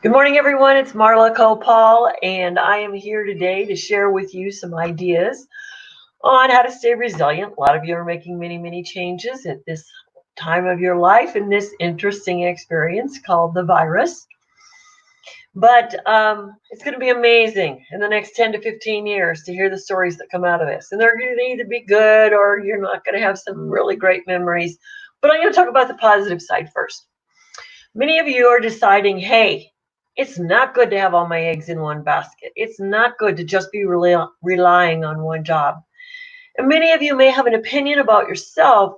Good morning, everyone. It's Marla Copal, and I am here today to share with you some ideas on how to stay resilient. A lot of you are making many changes at this time of your life in this interesting experience called the virus. But it's going to be amazing in the next 10 to 15 years to hear the stories that come out of this. And they're going to either be good or you're not going to have some really great memories. But I'm going to talk about the positive side first. Many of you are deciding, hey, it's not good to have all my eggs in one basket. It's not good to just be relying on one job. And many of you may have an opinion about yourself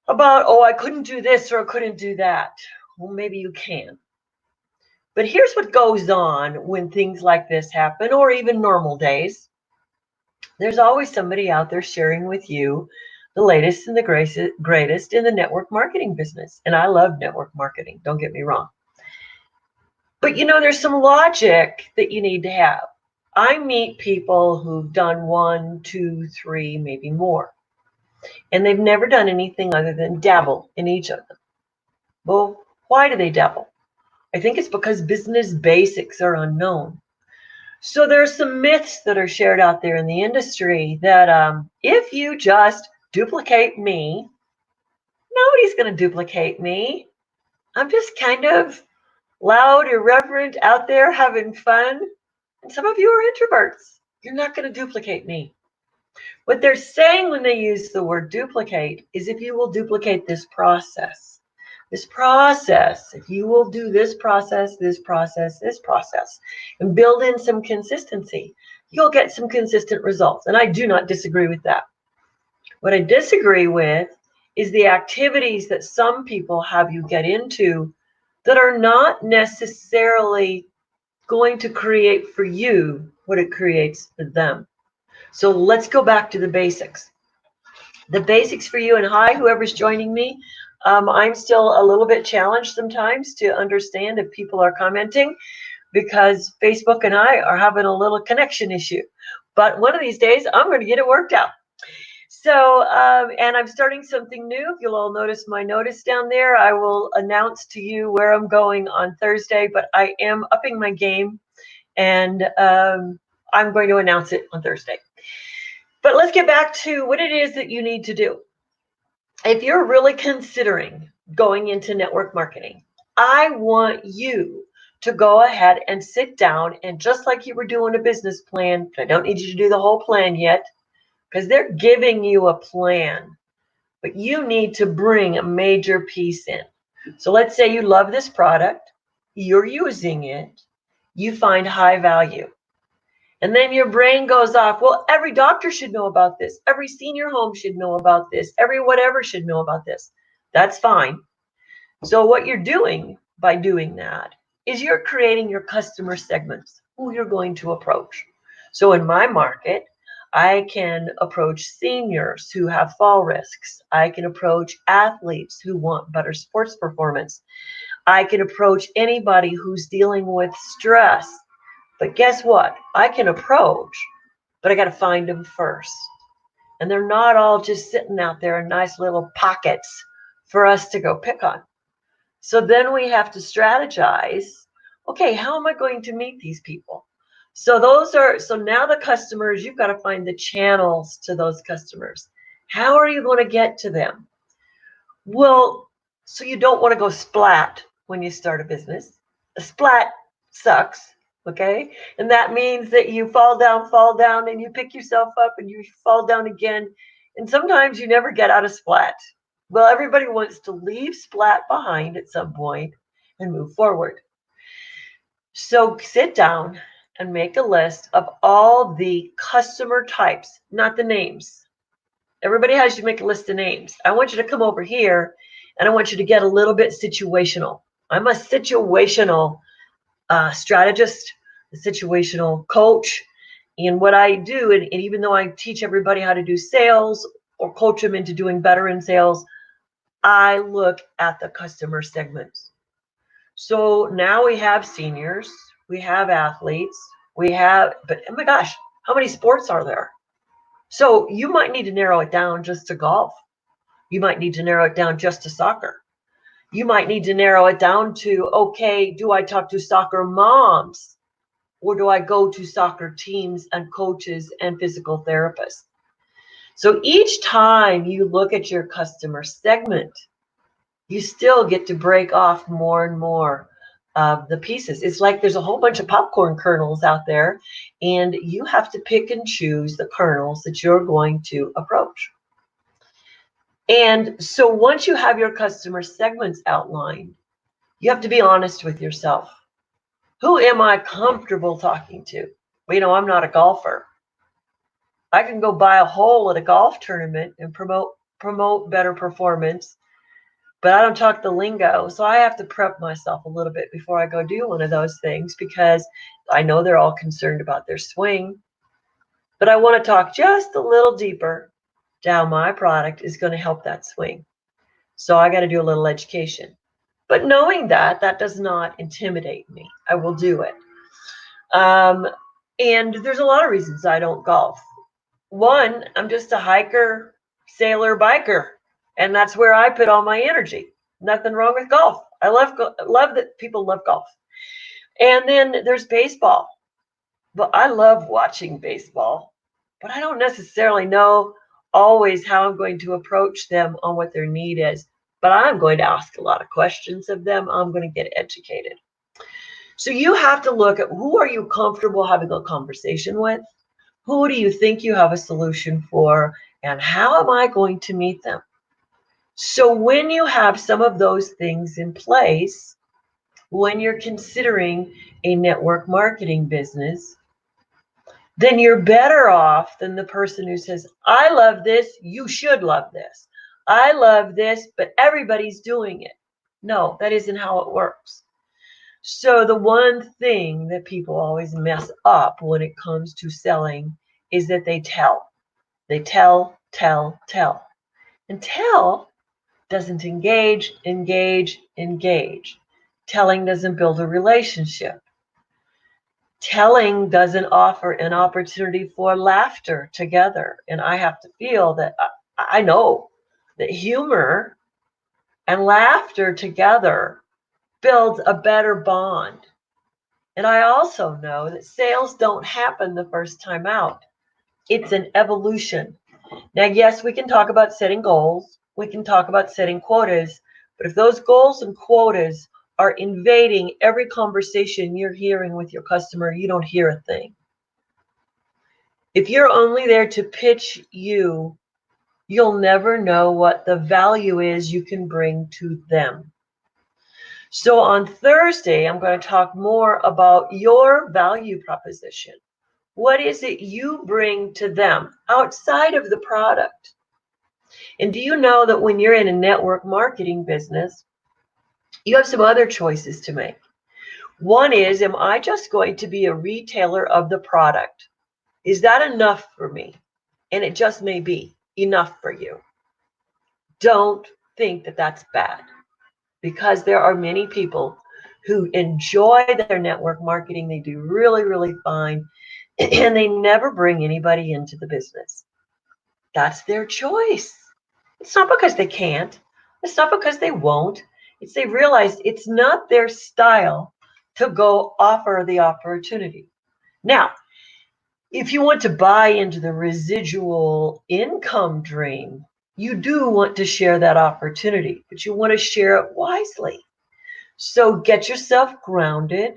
about, oh, I couldn't do this or I couldn't do that. Well, maybe you can. But here's what goes on when things like this happen, or even normal days. There's always somebody out there sharing with you the latest and the greatest in the network marketing business. And I love network marketing, don't get me wrong. But there's some logic that you need to have. I meet people who've done 1, 2, 3, maybe more. And they've never done anything other than dabble in each of them. Well, why do they dabble? I think it's because business basics are unknown. So there are some myths that are shared out there in the industry that if you just duplicate me, nobody's going to duplicate me. I'm just kind of loud, irreverent, out there having fun. And some of you are introverts. You're not going to duplicate me. What they're saying when they use the word duplicate is if you will duplicate this process, if you will do this process, and build in some consistency, you'll get some consistent results. And I do not disagree with that. What I disagree with is the activities that some people have you get into that are not necessarily going to create for you what it creates for them. So let's go back to the basics. The basics for you, and hi, whoever's joining me. I'm still a little bit challenged sometimes to understand if people are commenting because Facebook and I are having a little connection issue. But one of these days, I'm going to get it worked out. So, and I'm starting something new. If you'll all notice my notice down there, I will announce to you where I'm going on Thursday, but I am upping my game and I'm going to announce it on Thursday. But let's get back to what it is that you need to do. If you're really considering going into network marketing, I want you to go ahead and sit down and just like you were doing a business plan, I don't need you to do the whole plan yet, because they're giving you a plan, but you need to bring a major piece in. So let's say you love this product, you're using it, you find high value. And then your brain goes off, well, every doctor should know about this. Every senior home should know about this. Every whatever should know about this. That's fine. So what you're doing by doing that is you're creating your customer segments, who you're going to approach. So in my market, I can approach seniors who have fall risks. I can approach athletes who want better sports performance. I can approach anybody who's dealing with stress. But guess what? I can approach, but I got to find them first. And they're not all just sitting out there in nice little pockets for us to go pick on. So then we have to strategize. Okay, how am I going to meet these people? So now the customers, you've got to find the channels to those customers. How are you going to get to them? Well, so you don't want to go splat when you start a business. A splat sucks, okay? And that means that you fall down, and you pick yourself up and you fall down again. And sometimes you never get out of splat. Well, everybody wants to leave splat behind at some point and move forward. So sit down and make a list of all the customer types, not the names. Everybody has you make a list of names. I want you to come over here and I want you to get a little bit situational. I'm a situational strategist, a situational coach. And what I do, and even though I teach everybody how to do sales or coach them into doing better in sales, I look at the customer segments. So now we have seniors, we have athletes, but oh my gosh, how many sports are there? So you might need to narrow it down just to golf. You might need to narrow it down just to soccer. You might need to narrow it down to, okay, do I talk to soccer moms or do I go to soccer teams and coaches and physical therapists? So each time you look at your customer segment, you still get to break off more and more of the pieces. It's like there's a whole bunch of popcorn kernels out there, and you have to pick and choose the kernels that you're going to approach. And so once you have your customer segments outlined, you have to be honest with yourself. Who am I comfortable talking to? Well, I'm not a golfer. I can go buy a hole at a golf tournament and promote better performance, but I don't talk the lingo. So I have to prep myself a little bit before I go do one of those things, because I know they're all concerned about their swing, but I want to talk just a little deeper to how my product is going to help that swing. So I got to do a little education. But knowing that does not intimidate me. I will do it. And there's a lot of reasons I don't golf. One, I'm just a hiker, sailor, biker, and that's where I put all my energy. Nothing wrong with golf. I love that people love golf. And then there's baseball. But I love watching baseball, but I don't necessarily know always how I'm going to approach them on what their need is. But I'm going to ask a lot of questions of them. I'm going to get educated. So you have to look at, who are you comfortable having a conversation with? Who do you think you have a solution for? And how am I going to meet them? So when you have some of those things in place, when you're considering a network marketing business, then you're better off than the person who says, I love this, you should love this. I love this, but everybody's doing it. No, that isn't how it works. So the one thing that people always mess up when it comes to selling is that they tell. They tell. And tell doesn't engage. Telling doesn't build a relationship. Telling doesn't offer an opportunity for laughter together. And I have to feel that I know that humor and laughter together builds a better bond. And I also know that sales don't happen the first time out. It's an evolution. Now, yes, we can talk about setting goals. We can talk about setting quotas. But if those goals and quotas are invading every conversation you're hearing with your customer, you don't hear a thing. If you're only there to pitch you, you'll never know what the value is you can bring to them. So on Thursday, I'm going to talk more about your value proposition. What is it you bring to them outside of the product? And do you know that when you're in a network marketing business, you have some other choices to make? One is, am I just going to be a retailer of the product? Is that enough for me? And it just may be enough for you. Don't think that that's bad, because there are many people who enjoy their network marketing. They do really, really fine, and they never bring anybody into the business. That's their choice. It's not because they can't. It's not because they won't. It's they realize it's not their style to go offer the opportunity. Now, if you want to buy into the residual income dream, you do want to share that opportunity, but you want to share it wisely. So get yourself grounded,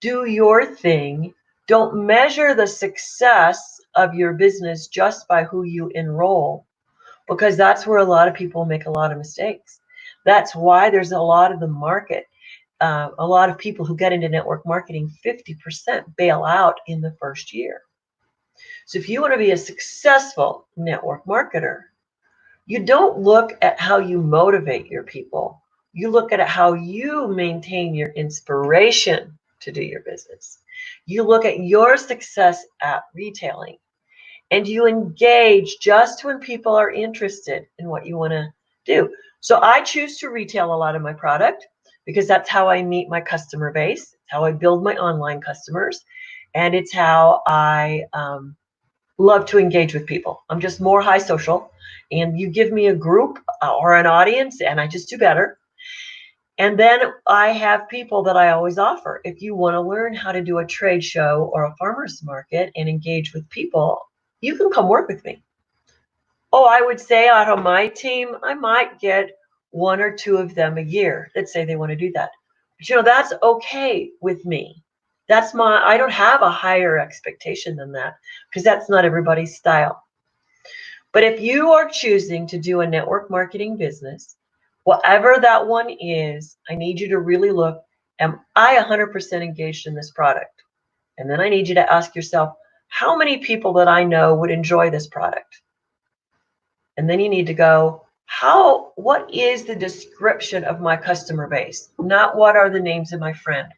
do your thing. Don't measure the success of your business just by who you enroll, because that's where a lot of people make a lot of mistakes. That's why there's a lot of the market, a lot of people who get into network marketing, 50% bail out in the first year. So if you want to be a successful network marketer, you don't look at how you motivate your people. You look at how you maintain your inspiration to do your business. You look at your success at retailing, and you engage just when people are interested in what you want to do. So I choose to retail a lot of my product because that's how I meet my customer base. It's how I build my online customers, and it's how I love to engage with people. I'm just more high social, and you give me a group or an audience and I just do better. And then I have people that I always offer. If you want to learn how to do a trade show or a farmer's market and engage with people, you can come work with me. Oh, I would say out of my team, I might get one or two of them a year that say they want to do that. But that's okay with me. I don't have a higher expectation than that because that's not everybody's style. But if you are choosing to do a network marketing business, whatever that one is, I need you to really look, am I 100% engaged in this product? And then I need you to ask yourself, how many people that I know would enjoy this product? And then you need to go, what is the description of my customer base? Not what are the names of my friend.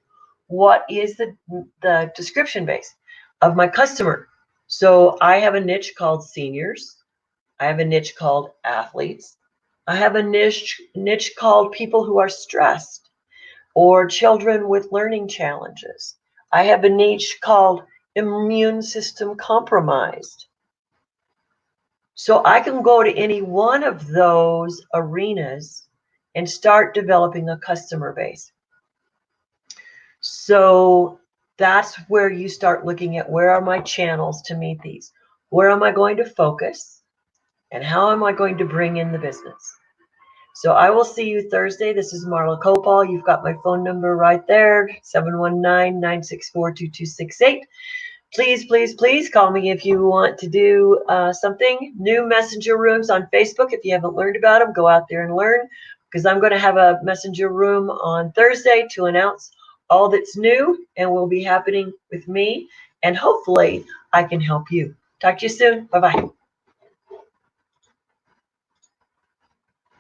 What is the description base of my customer? So I have a niche called seniors. I have a niche called athletes. I have a niche called people who are stressed or children with learning challenges. I have a niche called immune system compromised. So I can go to any one of those arenas and start developing a customer base. So that's where you start looking at, where are my channels to meet these? Where am I going to focus? And how am I going to bring in the business? So I will see you Thursday. This is Marla Copal. You've got my phone number right there, 719-964-2268. Please, please, please call me if you want to do something. New messenger rooms on Facebook. If you haven't learned about them, go out there and learn, because I'm going to have a messenger room on Thursday to announce all that's new and will be happening with me. And hopefully I can help you. Talk to you soon. Bye-bye.